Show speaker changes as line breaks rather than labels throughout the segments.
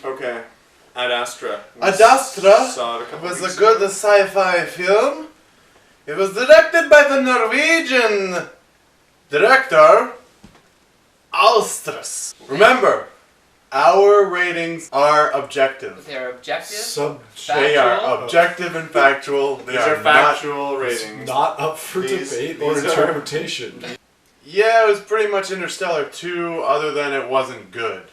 Okay. Ad Astra.
Ad Astra
Saw it
was a good sci-fi film. It was directed by the Norwegian director Alstras. Remember, our ratings are objective.
They're objective?
They are objective and factual.
These are factual ratings.
Not up for debate or interpretation.
Yeah, it was pretty much Interstellar 2, other than it wasn't good.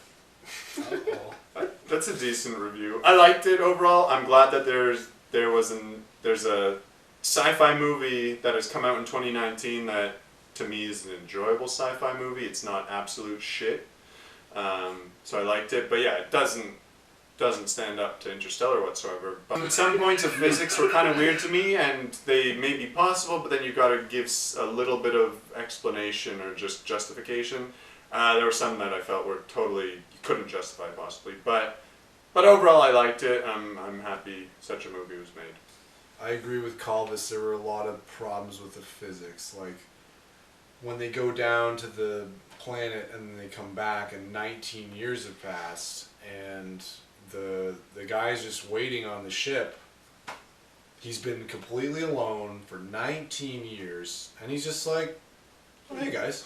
That's a decent review. I liked it overall. I'm glad that there's a sci-fi movie that has come out in 2019 that to me is an enjoyable sci-fi movie. It's not absolute shit. So I liked it, but yeah, it doesn't stand up to Interstellar whatsoever. But some points of physics were kind of weird to me, and they may be possible, but then you've got to give a little bit of explanation or just justification. There were some that I felt were totally, you couldn't justify possibly, but overall I liked it. I'm happy such a movie was made.
I agree with Calvis. There were a lot of problems with the physics, like when they go down to the planet and then they come back and 19 years have passed and the guy's just waiting on the ship. He's been completely alone for 19 years and he's just like, oh, hey guys.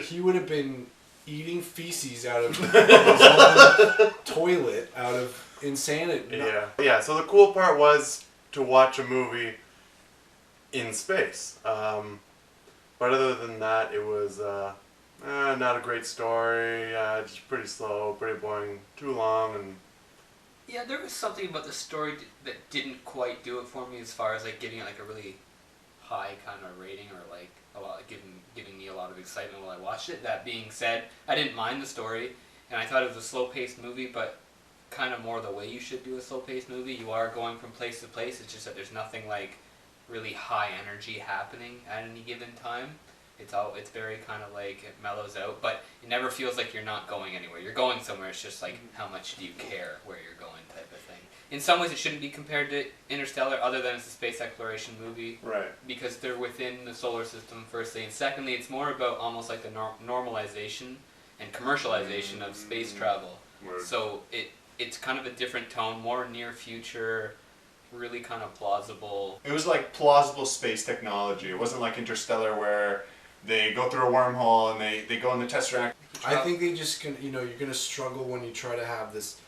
He would have been eating feces out of his own toilet out of insanity.
Yeah, so the cool part was to watch a movie in space. But other than that, it was not a great story, just pretty slow, pretty boring, too long, and...
Yeah, there was something about the story that didn't quite do it for me as far as like giving it like a really high kind of rating or like a lot, giving me a lot of excitement while I watched it. That being said, I didn't mind the story, and I thought it was a slow-paced movie, but kind of more the way you should do a slow-paced movie. You are going from place to place, it's just that there's nothing like really high energy happening at any given time. It's very kind of like it mellows out, but it never feels like you're not going anywhere. You're going somewhere. It's just like how much do you care where you're going type of thing. In some ways, it shouldn't be compared to Interstellar, other than it's a space exploration movie,
Right?
because they're within the solar system. Firstly, and secondly, it's more about almost like the normalization and commercialization of space travel.
Word.
So it's kind of a different tone, more near future. Really kind of plausible.
It was like plausible space technology. It wasn't like Interstellar where they go through a wormhole and they go in the Tesseract.
I think they just you're gonna struggle when you try to have this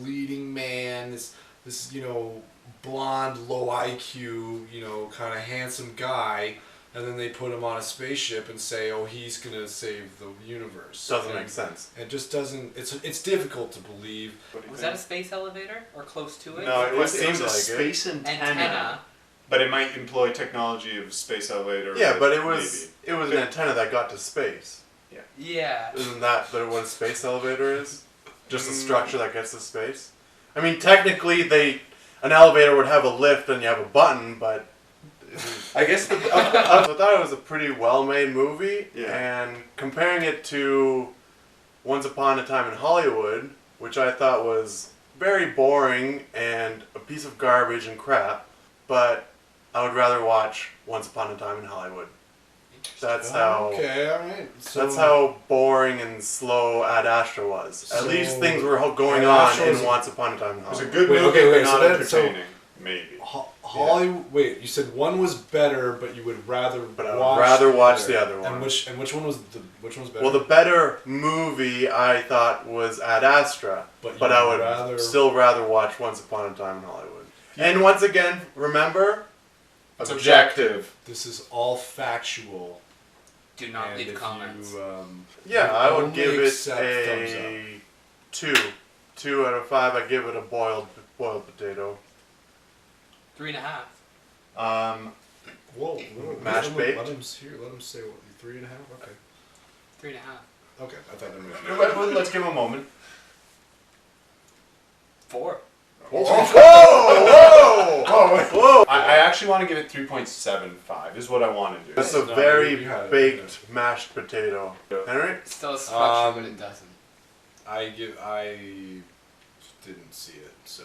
leading man, this blonde, low IQ, kind of handsome guy, and then they put him on a spaceship and say, oh, he's gonna save the universe.
Doesn't make sense.
It just doesn't. It's difficult to believe.
Was that a space elevator or close to it?
No, it was
seemed
a
like
space antenna. But it might employ technology of space elevator.
Yeah, but it was an antenna that got to space.
Yeah.
Isn't that what a space elevator is? Just a structure that gets to space? I mean, technically, an elevator would have a lift and you have a button, but...
I guess
I thought it was a pretty well-made movie, and comparing it to Once Upon a Time in Hollywood, which I thought was very boring and a piece of garbage and crap, but I would rather watch Once Upon a Time in Hollywood. That's how...
Okay, alright. So
that's how boring and slow Ad Astra was. At least things were going on in Once Upon a Time in Hollywood.
It was a good movie, but not entertaining. Maybe.
Hollywood. Wait, you said one was better, but you would rather.
But I would rather watch the other one.
And which one was better?
Well, the better movie I thought was Ad Astra, but I would still rather watch Once Upon a Time in Hollywood. And once again, remember,
it's objective.
This is all factual.
Do not leave comments.
I would give it
a
2. 2 out of 5. I give it a boiled potato.
3.5.
Whoa.
Mashed baked?
Let him say what, 3.5? Okay.
3.5.
Okay, I thought that was...
Let's give him a moment.
4.
Whoa!
I actually want to give it 3.75 is what I want to do.
It's a very baked mashed potato. Henry?
It still has structure, but it doesn't.
I didn't see it, so